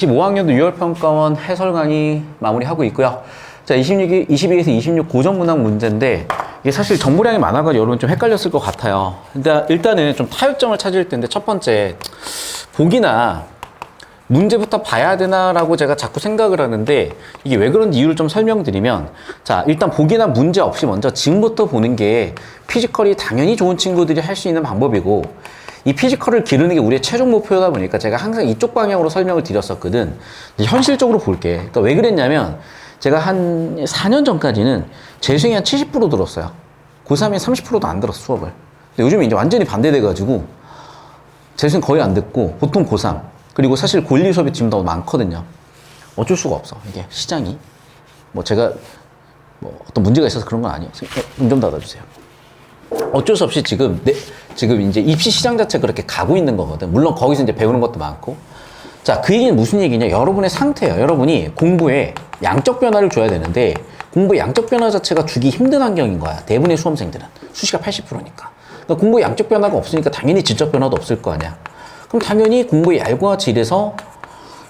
25학년도 6월평가원 해설 강의 마무리하고 있고요. 자, 22에서 26 고전문항 문제인데 이게 사실 정보량이 많아가지고 여러분 좀 헷갈렸을 것 같아요. 일단은 좀 타협점을 찾을 텐데 첫 번째, 보기나 문제부터 봐야 되나라고 제가 자꾸 생각을 하는데 이게 왜 그런지 이유를 좀 설명드리면, 자, 일단 보기나 문제 없이 먼저 지금부터 보는 게 피지컬이 당연히 좋은 친구들이 할 수 있는 방법이고, 이 피지컬을 기르는 게 우리의 최종 목표다 보니까 제가 항상 이쪽 방향으로 설명을 드렸었거든. 현실적으로 볼게. 그러니까 왜 그랬냐면 제가 한 4년 전까지는 재수행이 한 70% 들었어요. 고3이 30%도 안 들었어, 수업을. 근데 요즘에 이제 완전히 반대돼가지고 재수행 거의 안 듣고 보통 고3. 그리고 사실 고1 수업이 지금 더 많거든요. 어쩔 수가 없어. 이게 시장이. 뭐 제가 뭐 어떤 문제가 있어서 그런 건 아니에요. 문 좀 닫아주세요. 어쩔 수 없이 지금 이제 입시 시장 자체 그렇게 가고 있는 거거든. 물론 거기서 이제 배우는 것도 많고. 자, 그 얘기는 무슨 얘기냐? 여러분의 상태예요. 여러분이 공부에 양적 변화를 줘야 되는데 공부의 양적 변화 자체가 주기 힘든 환경인 거야. 대부분의 수험생들은. 수시가 80%니까. 그러니까 공부에 양적 변화가 없으니까 당연히 질적 변화도 없을 거 아니야. 그럼 당연히 공부의 얄과 질에서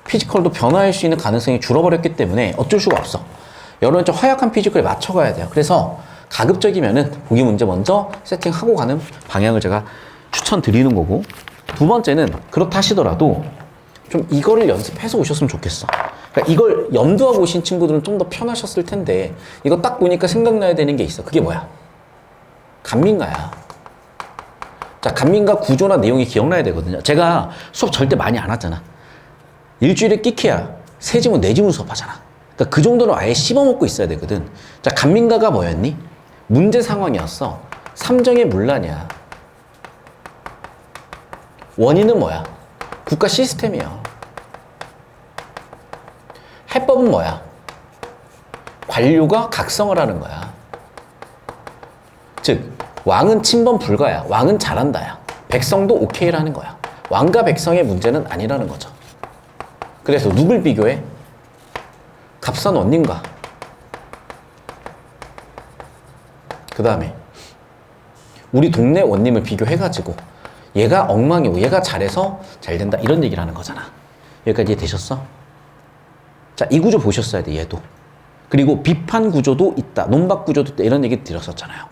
피지컬도 변화할 수 있는 가능성이 줄어버렸기 때문에 어쩔 수가 없어. 여러분 좀 허약한 피지컬에 맞춰가야 돼요. 그래서 가급적이면은 보기 문제 먼저 세팅하고 가는 방향을 제가 추천드리는 거고, 두 번째는 그렇다 하시더라도 좀 이거를 연습해서 오셨으면 좋겠어. 그러니까 이걸 염두하고 오신 친구들은 좀 더 편하셨을 텐데 이거 딱 보니까 생각나야 되는 게 있어. 그게 뭐야? 간민가야. 자, 간민가 구조나 내용이 기억나야 되거든요. 제가 수업 절대 많이 안 하잖아. 일주일에 끼케야 3지문 4지문 수업하잖아. 그러니까 그 정도는 아예 씹어먹고 있어야 되거든. 자, 간민가가 뭐였니? 문제 상황이었어. 삼정의 문란이야. 원인은 뭐야? 국가 시스템이야. 해법은 뭐야? 관료가 각성을 하는 거야. 즉, 왕은 침범 불가야. 왕은 잘한다야. 백성도 오케이라는 거야. 왕과 백성의 문제는 아니라는 거죠. 그래서 누굴 비교해? 갑산 원님과 그 다음에 우리 동네 원님을 비교해가지고 얘가 엉망이고 얘가 잘해서 잘 된다 이런 얘기를 하는 거잖아. 여기까지 이해되셨어? 자, 이 구조 보셨어야 돼. 얘도. 그리고 비판 구조도 있다. 논박 구조도 있다. 이런 얘기 드렸었잖아요.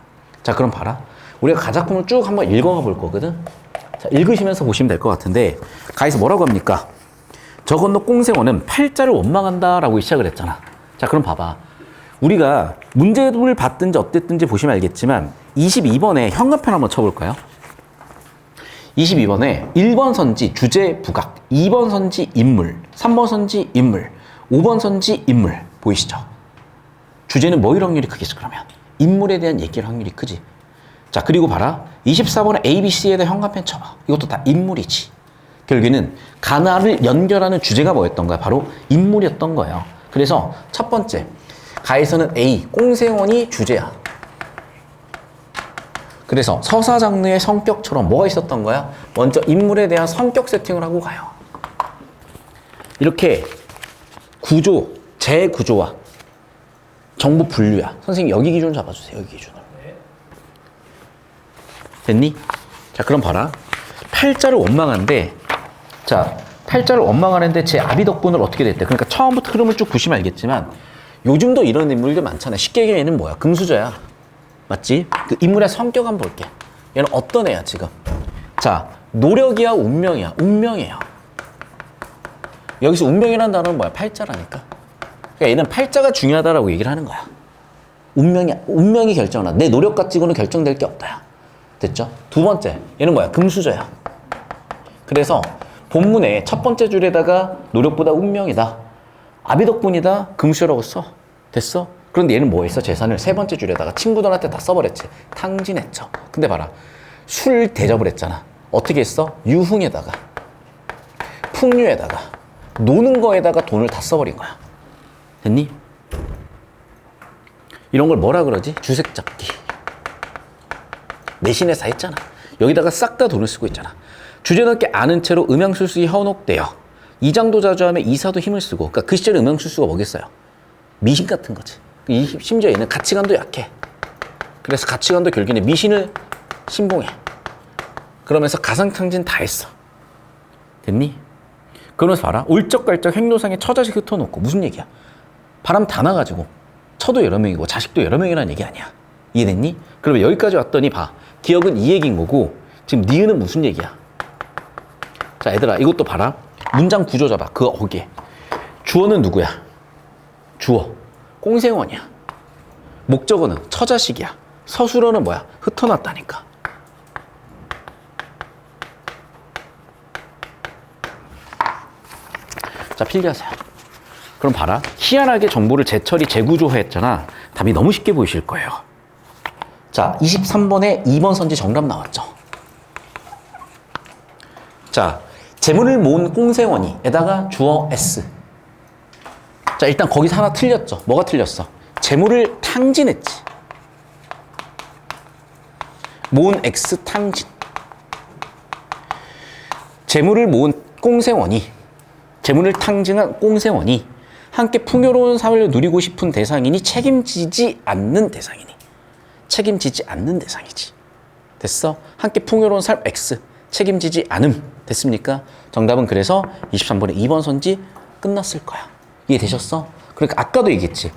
자, 그럼 봐라. 우리가 가작품을 쭉 한번 읽어가 볼 거거든. 자, 읽으시면서 보시면 될 것 같은데 가에서 뭐라고 합니까? 저 건너 꽁생원은 팔자를 원망한다 라고 시작을 했잖아. 자, 그럼 봐봐. 우리가 문제를 봤든지 어땠든지 보시면 알겠지만 22번에 현관편 한번 쳐볼까요? 22번에 1번 선지 주제 부각, 2번 선지 인물, 3번 선지 인물, 5번 선지 인물 보이시죠? 주제는 뭐일 확률이 크겠어 그러면? 인물에 대한 얘기할 확률이 크지. 자, 그리고 봐라. 24번에 A, B, C에 대한 현관편 쳐봐. 이것도 다 인물이지. 결국에는 가나를 연결하는 주제가 뭐였던 거야? 바로 인물이었던 거예요. 그래서 첫 번째, 가에서는 A, 꽁생원이 주제야. 그래서 서사 장르의 성격처럼 뭐가 있었던 거야? 먼저 인물에 대한 성격 세팅을 하고 가요. 이렇게 구조, 재구조와 정보 분류야. 선생님 여기 기준 잡아주세요. 여기 기준으로. 됐니? 자, 그럼 봐라. 팔자를 원망한데, 자, 팔자를 원망하는데 제 아비 덕분을 어떻게 됐대? 그러니까 처음부터 흐름을 쭉 보시면 알겠지만 요즘도 이런 인물들 많잖아. 쉽게 얘기하면 얘는 뭐야? 금수저야. 맞지? 그 인물의 성격 한번 볼게. 얘는 어떤 애야 지금? 자, 노력이야 운명이야? 운명이에요. 여기서 운명이라는 단어는 뭐야? 팔자라니까. 그러니까 얘는 팔자가 중요하다라고 얘기를 하는 거야. 운명이 결정하나. 내 노력 가지고는 결정될 게 없다. 됐죠? 두 번째, 얘는 뭐야? 금수저야. 그래서 본문의 첫 번째 줄에다가 노력보다 운명이다, 아비 덕분이다, 금수저라고 써. 됐어? 그런데 얘는 뭐 했어? 재산을 세 번째 줄에다가 친구들한테 다 써버렸지. 탕진했죠. 근데 봐라. 술 대접을 했잖아. 어떻게 했어? 유흥에다가, 풍류에다가, 노는 거에다가 돈을 다 써버린 거야. 됐니? 이런 걸 뭐라 그러지? 주색 잡기. 내신에서 했잖아. 여기다가 싹 다 돈을 쓰고 있잖아. 주제넘게 아는 채로 음양술수에 현혹되어 이장도 자주 하며 이사도 힘을 쓰고. 그러니까 그 시절에 음양술수가 뭐겠어요? 미신 같은 거지. 심지어 얘는 가치관도 약해. 그래서 가치관도 결국에는 미신을 신봉해. 그러면서 가상탕진 다 했어. 됐니? 그러면서 봐라. 울적갈적 행로상에 처자식 흩어놓고 무슨 얘기야? 바람 다 나가지고 처도 여러 명이고 자식도 여러 명이라는 얘기 아니야. 이해됐니? 그러면 여기까지 왔더니 봐. 기억은 이 얘기인 거고 지금 니은은 무슨 얘기야? 자 얘들아 이것도 봐라. 문장 구조 잡아. 그 어기에. 주어는 누구야? 주어. 꽁생원이야. 목적어는 처자식이야. 서술어는 뭐야? 흩어놨다니까. 자 필기하세요. 그럼 봐라. 희한하게 정보를 재처리, 재구조했잖아. 답이 너무 쉽게 보이실 거예요. 자 23번에 2번 선지 정답 나왔죠. 자 재물을 모은 꽁생원이에다가 주어 S. 자 일단 거기서 하나 틀렸죠. 뭐가 틀렸어? 재물을 탕진했지. 모은 X 탕진. 재물을 모은 꽁생원이, 재물을 탕진한 꽁생원이 함께 풍요로운 삶을 누리고 싶은 대상이니 책임지지 않는 대상이니. 책임지지 않는 대상이지. 됐어? 함께 풍요로운 삶 X. 책임지지 않음. 됐습니까? 정답은 그래서 23번에 2번 선지 끝났을 거야. 이해되셨어? 그러니까 아까도 얘기했지.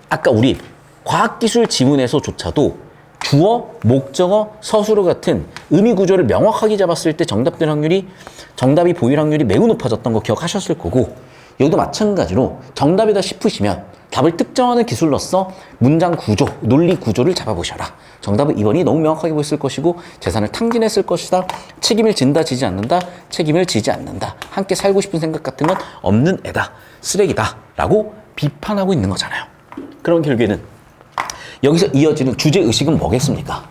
아까 우리 과학기술 지문에서조차도 주어, 목적어, 서술어 같은 의미 구조를 명확하게 잡았을 때 정답이 보일 확률이 매우 높아졌던 거 기억하셨을 거고, 여기도 마찬가지로 정답이다 싶으시면 답을 특정하는 기술로서 문장 구조, 논리 구조를 잡아보셔라. 정답은 2번이 너무 명확하게 보였을 것이고, 재산을 탕진했을 것이다. 책임을 진다, 지지 않는다. 책임을 지지 않는다. 함께 살고 싶은 생각 같은 건 없는 애다. 쓰레기다. 라고 비판하고 있는 거잖아요. 그런 결국에는 여기서 이어지는 주제의식은 뭐겠습니까?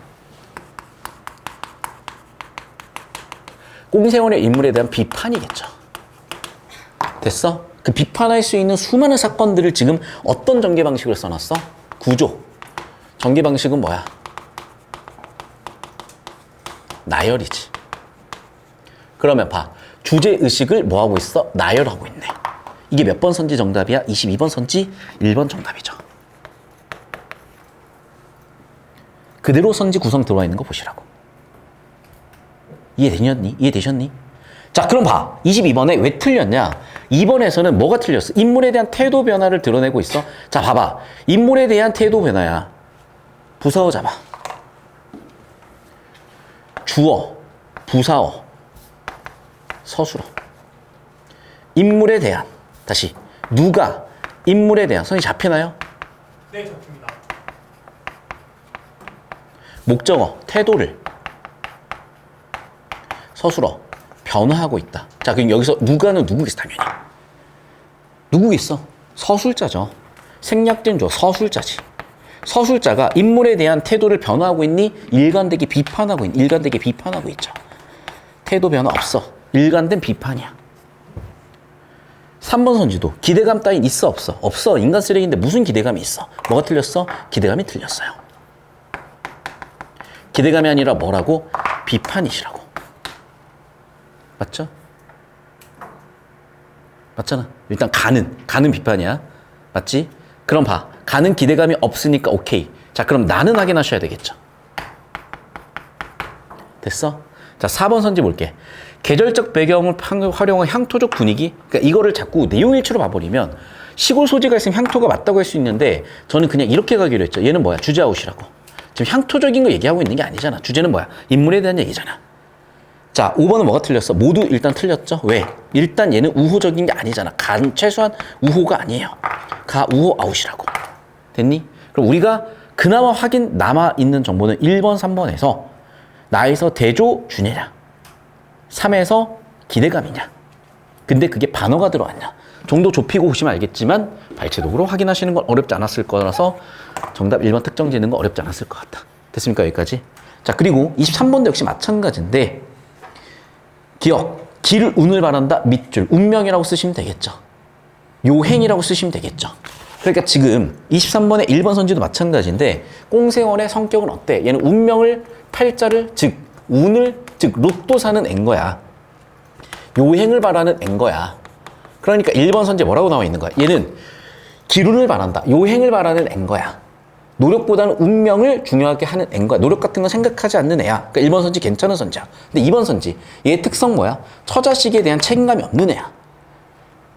꽁생원의 인물에 대한 비판이겠죠. 됐어? 그 비판할 수 있는 수많은 사건들을 지금 어떤 전개 방식으로 써놨어? 구조. 전개 방식은 뭐야? 나열이지. 그러면 봐. 주제의식을 뭐하고 있어? 나열하고 있네. 이게 몇 번 선지 정답이야? 22번 선지 1번 정답이죠. 그대로 선지 구성 들어와 있는 거 보시라고. 이해되셨니? 이해되셨니? 자, 그럼 봐. 22번에 왜 틀렸냐? 2번에서는 뭐가 틀렸어? 인물에 대한 태도 변화를 드러내고 있어. 자, 봐봐. 인물에 대한 태도 변화야. 부사어 잡아. 주어, 부사어, 서술어. 인물에 대한. 다시. 누가 인물에 대한. 선이 잡히나요? 네, 잡힙니다. 목적어, 태도를. 서술어, 변화하고 있다. 자, 그럼 여기서 누가는 누구겠어, 당연히. 누구겠어? 서술자죠. 생략된 주어, 서술자지. 서술자가 인물에 대한 태도를 변화하고 있니? 일관되게 비판하고 있죠. 태도 변화 없어. 일관된 비판이야. 3번 선지도 기대감 따윈 있어, 없어? 없어. 인간 쓰레기인데 무슨 기대감이 있어? 뭐가 틀렸어? 기대감이 틀렸어요. 기대감이 아니라 뭐라고? 비판이시라고. 맞죠? 맞잖아. 일단 가는 비판이야. 맞지? 그럼 봐. 가는 기대감이 없으니까 오케이. 자, 그럼 나는 확인하셔야 되겠죠. 됐어? 자, 4번 선지 볼게. 계절적 배경을 활용한 향토적 분위기. 그러니까 이거를 자꾸 내용일치로 봐버리면 시골 소재가 있으면 향토가 맞다고 할 수 있는데, 저는 그냥 이렇게 가기로 했죠. 얘는 뭐야? 주제아웃이라고. 지금 향토적인 거 얘기하고 있는 게 아니잖아. 주제는 뭐야? 인물에 대한 얘기잖아. 자, 5번은 뭐가 틀렸어? 모두 일단 틀렸죠? 왜? 일단 얘는 우호적인 게 아니잖아. 최소한 우호가 아니에요. 우호 아웃이라고. 됐니? 그럼 우리가 그나마 확인 남아있는 정보는 1번, 3번에서 나에서 대조, 준예냐. 3에서 기대감이냐. 근데 그게 반어가 들어왔냐. 정도 좁히고 보시면 알겠지만 발췌도구로 확인하시는 건 어렵지 않았을 거라서 정답 1번 특정 짓는 거 어렵지 않았을 것 같다. 됐습니까? 여기까지? 자, 그리고 23번도 역시 마찬가지인데, 기억, 길 운을 바란다, 밑줄, 운명이라고 쓰시면 되겠죠. 요행이라고 쓰시면 되겠죠. 그러니까 지금 23번의 1번 선지도 마찬가지인데, 꽁생원의 성격은 어때? 얘는 운명을, 팔자를, 즉 운을, 즉 로또 사는 앤 거야. 요행을 바라는 앤 거야. 그러니까 1번 선지 뭐라고 나와 있는 거야? 얘는 기운을 바란다, 요행을 바라는 앤 거야. 노력보다는 운명을 중요하게 하는 애인 거야. 노력 같은 건 생각하지 않는 애야. 그러니까 1번 선지 괜찮은 선지야. 근데 2번 선지, 얘의 특성 뭐야? 처자식에 대한 책임감이 없는 애야.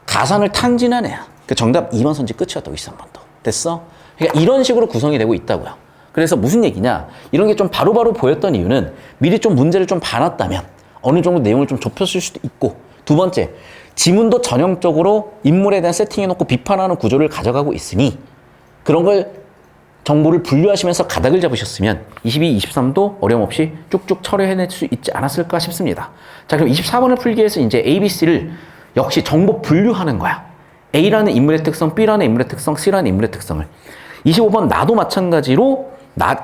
가산을 탕진한 애야. 그 정답 2번 선지 끝이었다고, 23번도. 됐어? 그러니까 이런 식으로 구성이 되고 있다고요. 그래서 무슨 얘기냐? 이런 게 좀 바로바로 보였던 이유는 미리 좀 문제를 좀 봐놨다면 어느 정도 내용을 좀 좁혔을 수도 있고, 두 번째, 지문도 전형적으로 인물에 대한 세팅해놓고 비판하는 구조를 가져가고 있으니 그런 걸 정보를 분류하시면서 가닥을 잡으셨으면 22, 23도 어려움 없이 쭉쭉 처리해낼 수 있지 않았을까 싶습니다. 자, 그럼 24번을 풀기 위해서 이제 A, B, C를 역시 정보 분류하는 거야. A라는 인물의 특성, B라는 인물의 특성, C라는 인물의 특성을. 25번 나도 마찬가지로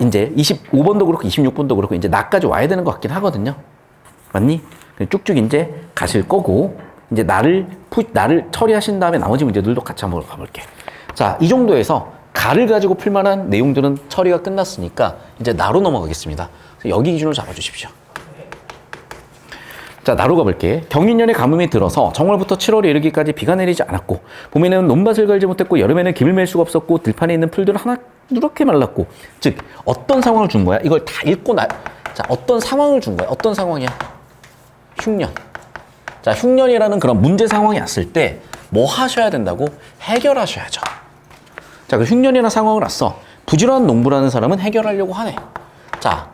이제 25번도 그렇고 26번도 그렇고 이제 나까지 와야 되는 것 같긴 하거든요. 맞니? 쭉쭉 이제 가실 거고, 이제 나를 처리하신 다음에 나머지 문제들도 같이 한번 가볼게. 자, 이 정도에서 가를 가지고 풀만한 내용들은 처리가 끝났으니까 이제 나로 넘어가겠습니다. 여기 기준으로 잡아주십시오. 자, 나로 가볼게. 경인년의 가뭄이 들어서 정월부터 7월에 이르기까지 비가 내리지 않았고, 봄에는 논밭을 갈지 못했고, 여름에는 김을 맬 수가 없었고, 들판에 있는 풀들은 하나 누렇게 말랐고. 즉, 어떤 상황을 준 거야? 이걸 다 읽고 자, 어떤 상황을 준 거야? 어떤 상황이야? 흉년. 자, 흉년이라는 그런 문제 상황이 왔을 때 뭐 하셔야 된다고? 해결하셔야죠. 자, 그 흉년이나 상황을 왔어. 부지런한 농부라는 사람은 해결하려고 하네. 자,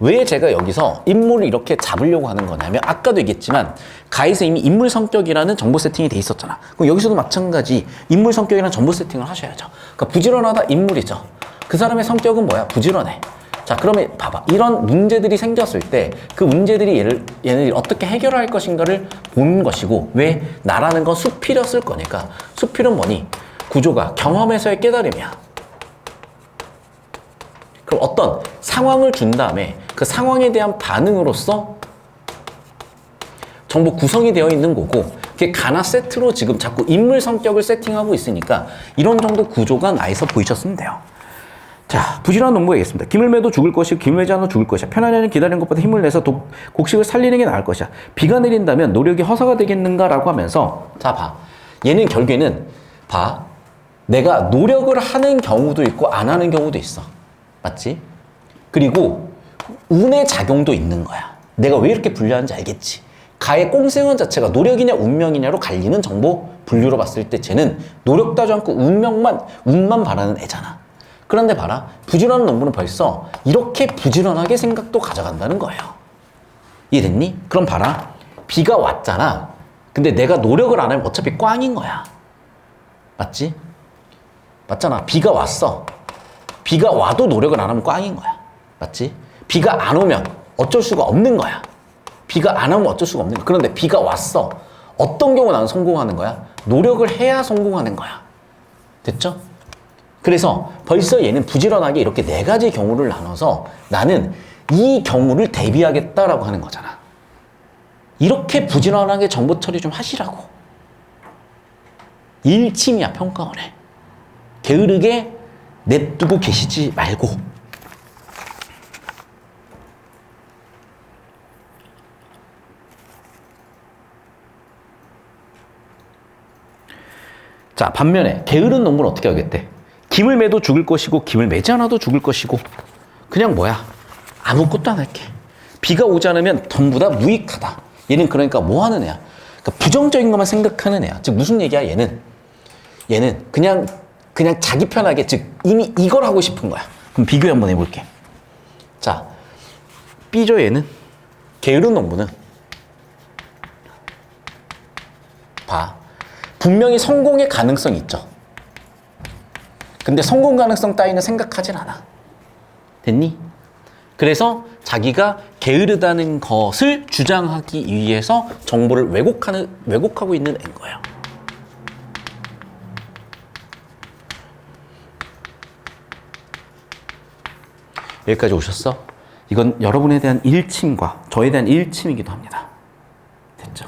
왜 제가 여기서 인물을 이렇게 잡으려고 하는 거냐면, 아까도 얘기했지만 가에서 이미 인물 성격이라는 정보 세팅이 돼 있었잖아. 그럼 여기서도 마찬가지 인물 성격이라는 정보 세팅을 하셔야죠. 그러니까 부지런하다 인물이죠. 그 사람의 성격은 뭐야? 부지런해. 자, 그러면 봐봐. 이런 문제들이 생겼을 때 그 문제들이 얘네들이 어떻게 해결할 것인가를 보는 것이고, 왜? 나라는 건 수필이었을 거니까. 수필은 뭐니? 구조가 경험에서의 깨달음이야. 그럼 어떤 상황을 준 다음에 그 상황에 대한 반응으로서 정보 구성이 되어 있는 거고, 그게 가나 세트로 지금 자꾸 인물 성격을 세팅하고 있으니까 이런 정도 구조가 나에서 보이셨으면 돼요. 자, 부지런한 농부 얘기했습니다. 김을 매도 죽을 것이고 김을 매지 않아도 죽을 것이야. 편안하게 기다리는 것보다 힘을 내서 곡식을 살리는 게 나을 것이야. 비가 내린다면 노력이 허사가 되겠는가라고 하면서, 자, 봐. 얘는 결국에는 봐. 내가 노력을 하는 경우도 있고 안 하는 경우도 있어. 맞지? 그리고 운의 작용도 있는 거야. 내가 왜 이렇게 분류하는지 알겠지? 가의 꽁생원 자체가 노력이냐 운명이냐로 갈리는 정보 분류로 봤을 때 쟤는 노력도 하지 않고 운만 바라는 애잖아. 그런데 봐라. 부지런한 농부는 벌써 이렇게 부지런하게 생각도 가져간다는 거예요. 이해됐니? 그럼 봐라. 비가 왔잖아. 근데 내가 노력을 안 하면 어차피 꽝인 거야. 맞지? 맞잖아. 비가 왔어. 비가 와도 노력을 안 하면 꽝인 거야. 맞지? 비가 안 오면 어쩔 수가 없는 거야. 비가 안 오면 어쩔 수가 없는 거야. 그런데 비가 왔어. 어떤 경우 나는 성공하는 거야? 노력을 해야 성공하는 거야. 됐죠? 그래서 벌써 얘는 부지런하게 이렇게 네 가지 경우를 나눠서 나는 이 경우를 대비하겠다라고 하는 거잖아. 이렇게 부지런하게 정보 처리 좀 하시라고. 일침이야, 평가원에. 게으르게 냅두고 계시지 말고. 자, 반면에 게으른 농부는 어떻게 하겠대? 김을 매도 죽을 것이고 김을 매지 않아도 죽을 것이고, 그냥 뭐야? 아무것도 안 할게. 비가 오지 않으면 전부 다 무익하다. 얘는 그러니까 뭐 하는 애야? 그러니까 부정적인 것만 생각하는 애야. 즉 무슨 얘기야? 얘는 그냥 자기 편하게, 즉 이미 이걸 하고 싶은 거야. 그럼 비교 한번 해볼게. 자, B조 얘는 게으른 농부는 봐. 분명히 성공의 가능성이 있죠. 근데 성공 가능성 따위는 생각하진 않아. 됐니? 그래서 자기가 게으르다는 것을 주장하기 위해서 정보를 왜곡하고 있는 애인 거예요. 여기까지 오셨어? 이건 여러분에 대한 일침과 저에 대한 일침이기도 합니다. 됐죠?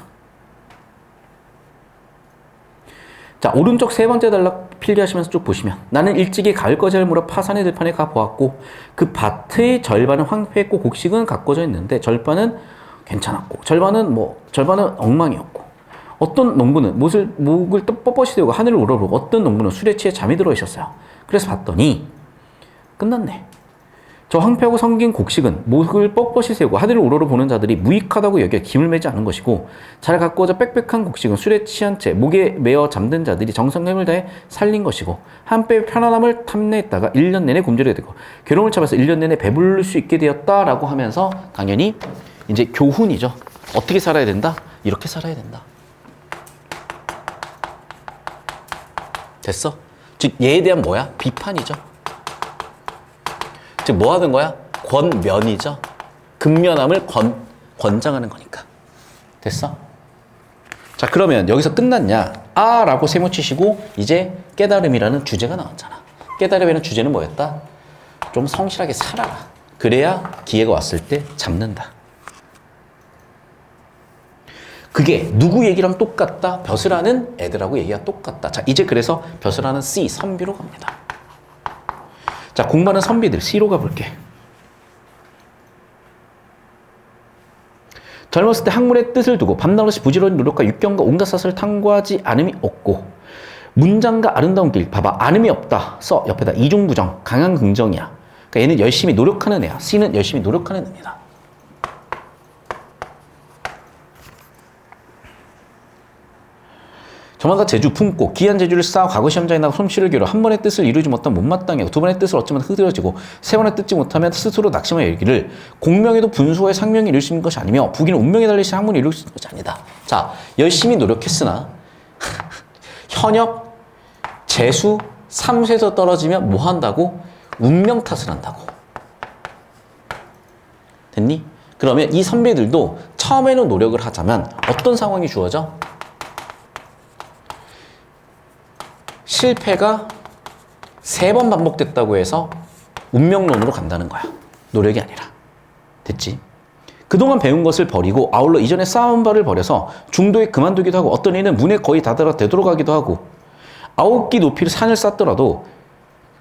자, 오른쪽 세 번째 단락 필기하시면서 쭉 보시면, 나는 일찍이 가을 거지를 물어 파산의 들판에 가 보았고 그 밭의 절반은 황폐했고 곡식은 가꿔져 있는데 절반은 괜찮았고 절반은 엉망이었고, 어떤 농부는 목을 또 뻣뻣이 대고 하늘을 우러르고 어떤 농부는 술에 취해 잠이 들어 있었어요. 그래서 봤더니 끝났네. 저 황폐하고 성긴 곡식은 목을 뻣뻣이 세우고 하늘을 우러러 보는 자들이 무익하다고 여겨 김을 매지 않은 것이고, 잘 가꾸어져 빽빽한 곡식은 술에 취한 채 목에 매어 잠든 자들이 정성과 힘을 다해 살린 것이고, 한때의 편안함을 탐내했다가 1년 내내 굶주리게 되고 괴로움을 참아서 1년 내내 배부를 수 있게 되었다라고 하면서 당연히 이제 교훈이죠. 어떻게 살아야 된다? 이렇게 살아야 된다. 됐어? 즉 얘에 대한 뭐야? 비판이죠. 즉 뭐 하는 거야? 권면이죠. 근면함을 권장하는 거니까. 됐어? 자, 그러면 여기서 끝났냐? 아 라고 세모치시고 이제 깨달음이라는 주제가 나왔잖아. 깨달음이라는 주제는 뭐였다? 좀 성실하게 살아라. 그래야 기회가 왔을 때 잡는다. 그게 누구 얘기랑 똑같다? 벼슬하는 애들하고 얘기가 똑같다. 자, 이제 그래서 벼슬하는 C, 선비로 갑니다. 자, 공부하는 선비들 C로 가볼게. 젊었을 때 학문의 뜻을 두고 밤낮없이 부지런히 노력과 육경과 온갖 사설을 탐구하지 않음이 없고, 문장과 아름다운 길, 봐봐, 않음이 없다 써 옆에다 이중부정, 강한 긍정이야. 그러니까 얘는 열심히 노력하는 애야. C는 열심히 노력하는 애입니다. 조만간 재주 품고 귀한 재주를 쌓아 과거 시험장에 나가 솜씨를 기울여 한 번의 뜻을 이루지 못하면 못마땅해 하고, 두 번의 뜻을 어쩌면 흐드러지고, 세 번의 뜻지 못하면 스스로 낙심하여 이르기를 공명에도 분수와의 상명이 이룰 수 있는 것이 아니며 부기는 운명에 달리시 학문을 이룰 수 있는 것이 아니다. 자, 열심히 노력했으나 현역, 재수, 삼수에서 떨어지면 뭐 한다고? 운명 탓을 한다고. 됐니? 그러면 이 선배들도 처음에는 노력을 하자면 어떤 상황이 주어져? 실패가 3번 반복됐다고 해서 운명론으로 간다는 거야. 노력이 아니라. 됐지? 그동안 배운 것을 버리고 아울러 이전에 쌓아온 바를 버려서 중도에 그만두기도 하고, 어떤 이는 문에 거의 다다라 되돌아가기도 하고, 9기 높이로 산을 쌓더라도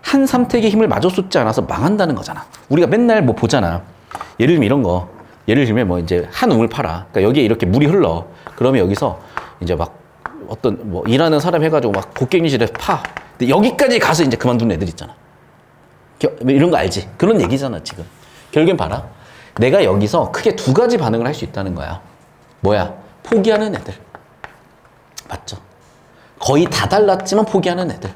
한 삼택의 힘을 마저 쏟지 않아서 망한다는 거잖아. 우리가 맨날 뭐 보잖아. 예를 들면 이런 거. 예를 들면 뭐 이제 한 우물 팔아. 그러니까 여기에 이렇게 물이 흘러. 그러면 여기서 이제 막 어떤 뭐 일하는 사람 해가지고 막 곡괭이질에 파. 근데 여기까지 가서 이제 그만두는 애들 있잖아. 이런 거 알지? 그런 얘기잖아 지금. 결국엔 봐라. 내가 여기서 크게 2가지 반응을 할 수 있다는 거야. 뭐야? 포기하는 애들. 맞죠? 거의 다 달랐지만 포기하는 애들.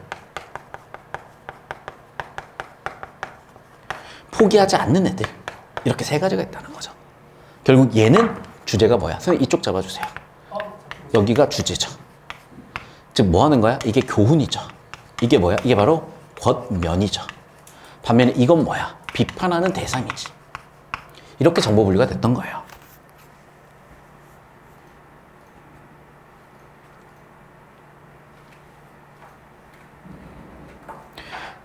포기하지 않는 애들. 이렇게 3가지가 있다는 거죠. 결국 얘는 주제가 뭐야? 선생님 이쪽 잡아주세요. 여기가 주제죠. 즉 뭐 하는 거야? 이게 교훈이죠. 이게 뭐야? 이게 바로 권면이죠. 반면에 이건 뭐야? 비판하는 대상이지. 이렇게 정보 분류가 됐던 거예요.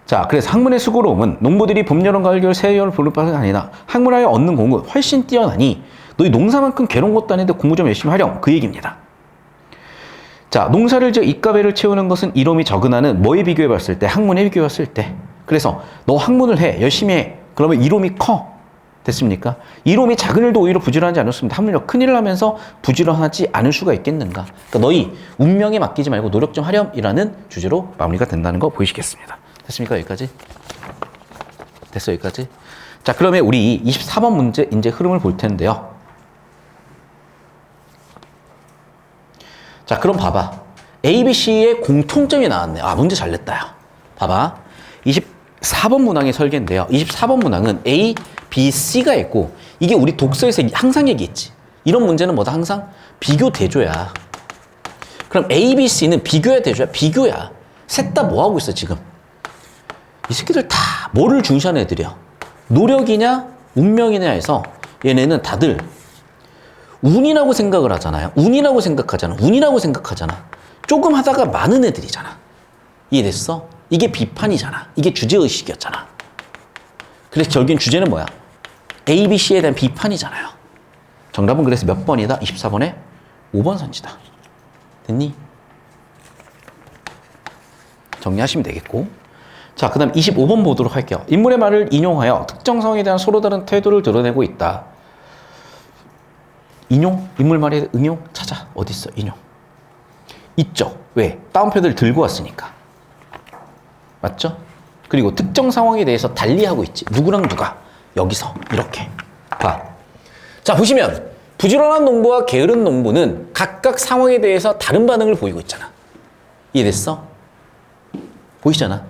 자, 그래서 학문의 수고로움은 농부들이 봄, 여름, 가을, 겨울, 새, 여름, 부를 바가 아니라 학문하여 얻는 공은 훨씬 뛰어나니 너희 농사만큼 괴로운 것도 아닌데 공부 좀 열심히 하렴. 그 얘기입니다. 자, 농사를 지어 입가배를 채우는 것은 이로움이 적은하는 뭐에 비교해 봤을 때? 학문에 비교해 봤을 때. 그래서 너 학문을 해. 열심히 해. 그러면 이로움이 커. 됐습니까? 이로움이 작은 일도 오히려 부지런하지 않았습니다. 학문력 큰 일을 하면서 부지런하지 않을 수가 있겠는가? 그러니까 너희 운명에 맡기지 말고 노력 좀 하렴이라는 주제로 마무리가 된다는 거 보이시겠습니다. 됐습니까? 여기까지? 됐어, 여기까지? 자, 그러면 우리 24번 문제 이제 흐름을 볼 텐데요. 자, 그럼 봐봐. A, B, C의 공통점이 나왔네. 아, 문제 잘 냈다, 야. 봐봐. 24번 문항의 설계인데요. 24번 문항은 A, B, C가 있고, 이게 우리 독서에서 항상 얘기했지. 이런 문제는 뭐다? 항상 비교 대조야. 그럼 A, B, C는 비교야 대조야? 비교야. 셋 다 뭐 하고 있어, 지금? 이 새끼들 다 뭐를 중시하는 애들이야? 노력이냐, 운명이냐 해서 얘네는 다들 운이라고 생각을 하잖아요. 운이라고 생각하잖아. 운이라고 생각하잖아. 조금 하다가 많은 애들이잖아. 이해됐어? 이게 비판이잖아. 이게 주제의식이었잖아. 그래서 결국엔 주제는 뭐야? A, B, C에 대한 비판이잖아요. 정답은 그래서 몇 번이다? 24번에 5번 선지다. 됐니? 정리하시면 되겠고. 자, 그 다음 25번 보도록 할게요. 인물의 말을 인용하여 특정 상황에 대한 서로 다른 태도를 드러내고 있다. 인용? 인물 말의 응용? 찾아. 어디 있어? 인용. 있죠. 왜? 다운표들 들고 왔으니까. 맞죠? 그리고 특정 상황에 대해서 달리하고 있지. 누구랑 누가. 여기서 이렇게. 봐. 자, 보시면 부지런한 농부와 게으른 농부는 각각 상황에 대해서 다른 반응을 보이고 있잖아. 이해됐어? 보이잖아.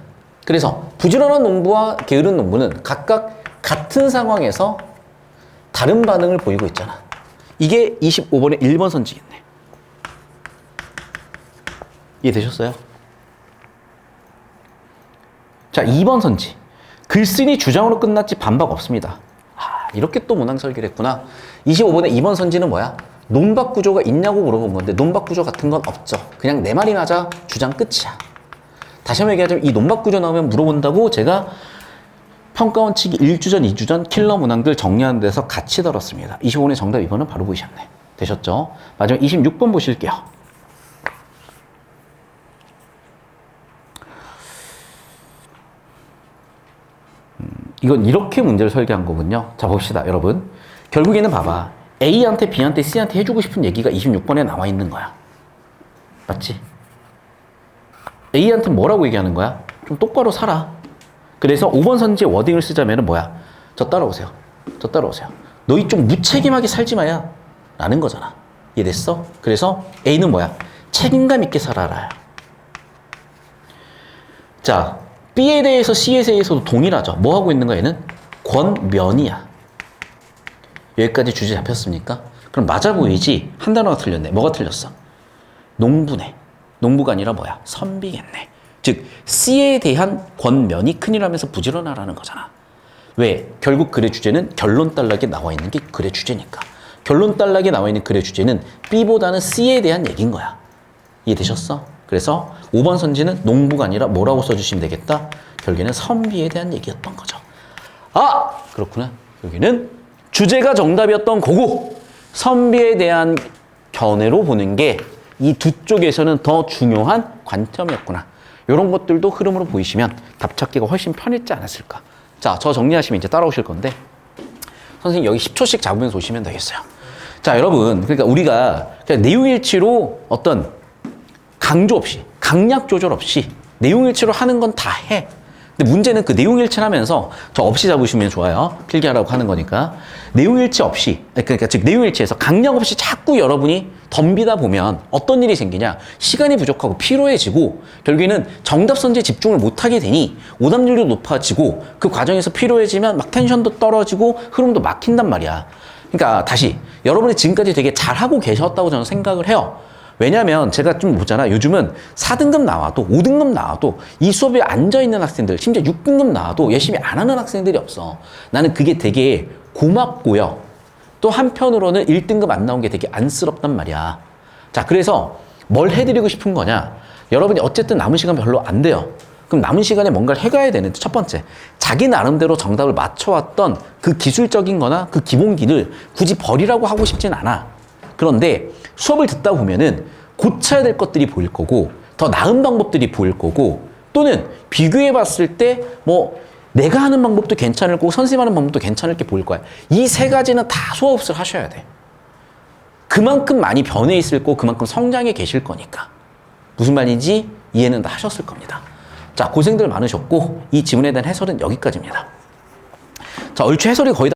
그래서 부지런한 농부와 게으른 농부는 각각 같은 상황에서 다른 반응을 보이고 있잖아. 이게 25번의 1번 선지겠네. 이해되셨어요? 자, 2번 선지. 글쓴이 주장으로 끝났지 반박 없습니다. 이렇게 또 문항 설계를 했구나. 25번의 2번 선지는 뭐야? 논박 구조가 있냐고 물어본 건데 논박 구조 같은 건 없죠. 그냥 내 말이 맞아. 주장 끝이야. 다시 한번 얘기하자면 이 논박 구조 나오면 물어본다고 제가 평가원 치기 1주전, 2주전 킬러 문항들 정리하는 데서 같이 다뤘습니다. 25번의 정답 2번은 바로 보이셨네. 되셨죠? 마지막 26번 보실게요. 이건 이렇게 문제를 설계한 거군요. 자, 봅시다, 여러분. 결국에는 봐봐. A한테, B한테, C한테 해주고 싶은 얘기가 26번에 나와 있는 거야. 맞지? A한테 뭐라고 얘기하는 거야? 좀 똑바로 살아. 그래서 5번 선지의 워딩을 쓰자면 뭐야? 저 따라오세요. 저 따라오세요. 너희 좀 무책임하게 살지 마야. 라는 거잖아. 이해됐어? 그래서 A는 뭐야? 책임감 있게 살아라. 자, B에 대해서 C에 대해서도 동일하죠. 뭐 하고 있는 거야, 얘는? 권면이야. 여기까지 주제 잡혔습니까? 그럼 맞아 보이지? 한 단어가 틀렸네. 뭐가 틀렸어? 농부네. 농부가 아니라 뭐야? 선비겠네. 즉, C에 대한 권면이 큰일하면서 부지런하라는 거잖아. 왜? 결국 글의 주제는 결론 단락에 나와 있는 게 글의 주제니까. 결론 단락에 나와 있는 글의 주제는 B보다는 C에 대한 얘기인 거야. 이해되셨어? 그래서 5번 선지는 농부가 아니라 뭐라고 써주시면 되겠다? 결국에는 선비에 대한 얘기였던 거죠. 아! 그렇구나. 여기는 주제가 정답이었던 거고 선비에 대한 견해로 보는 게 이 두 쪽에서는 더 중요한 관점이었구나. 이런 것들도 흐름으로 보이시면 답 찾기가 훨씬 편했지 않았을까. 자, 저 정리하시면 이제 따라오실 건데 선생님 여기 10초씩 잡으면서 오시면 되겠어요. 자, 여러분, 그러니까 우리가 그냥 내용일치로 어떤 강조 없이, 강약 조절 없이 내용일치로 하는 건 다 해. 근데 문제는 그 내용일치를 하면서 저 없이 잡으시면 좋아요. 필기하라고 하는 거니까. 내용일치 없이, 그러니까 즉 내용일치에서 강약 없이 자꾸 여러분이 덤비다 보면 어떤 일이 생기냐. 시간이 부족하고 피로해지고 결국에는 정답 선지에 집중을 못하게 되니 오답률도 높아지고 그 과정에서 피로해지면 막 텐션도 떨어지고 흐름도 막힌단 말이야. 그러니까 다시 여러분이 지금까지 되게 잘하고 계셨다고 저는 생각을 해요. 왜냐면 제가 좀 보잖아. 요즘은 4등급 나와도 5등급 나와도 이 수업에 앉아있는 학생들 심지어 6등급 나와도 열심히 안 하는 학생들이 없어. 나는 그게 되게 고맙고요. 또 한편으로는 1등급 안 나온 게 되게 안쓰럽단 말이야. 자, 그래서 뭘 해드리고 싶은 거냐. 여러분이 어쨌든 남은 시간 별로 안 돼요. 그럼 남은 시간에 뭔가를 해가야 되는데 첫 번째, 자기 나름대로 정답을 맞춰왔던 그 기술적인 거나 그 기본기를 굳이 버리라고 하고 싶진 않아. 그런데 수업을 듣다 보면은 고쳐야 될 것들이 보일 거고 더 나은 방법들이 보일 거고 또는 비교해 봤을 때 뭐 내가 하는 방법도 괜찮을 거고 선생님 하는 방법도 괜찮을 게 보일 거야. 이 세 가지는 다 수업을 하셔야 돼. 그만큼 많이 변해 있을 거고 그만큼 성장해 계실 거니까. 무슨 말인지 이해는 다 하셨을 겁니다. 자, 고생들 많으셨고 이 지문에 대한 해설은 여기까지입니다. 자, 얼추 해설이 거의 다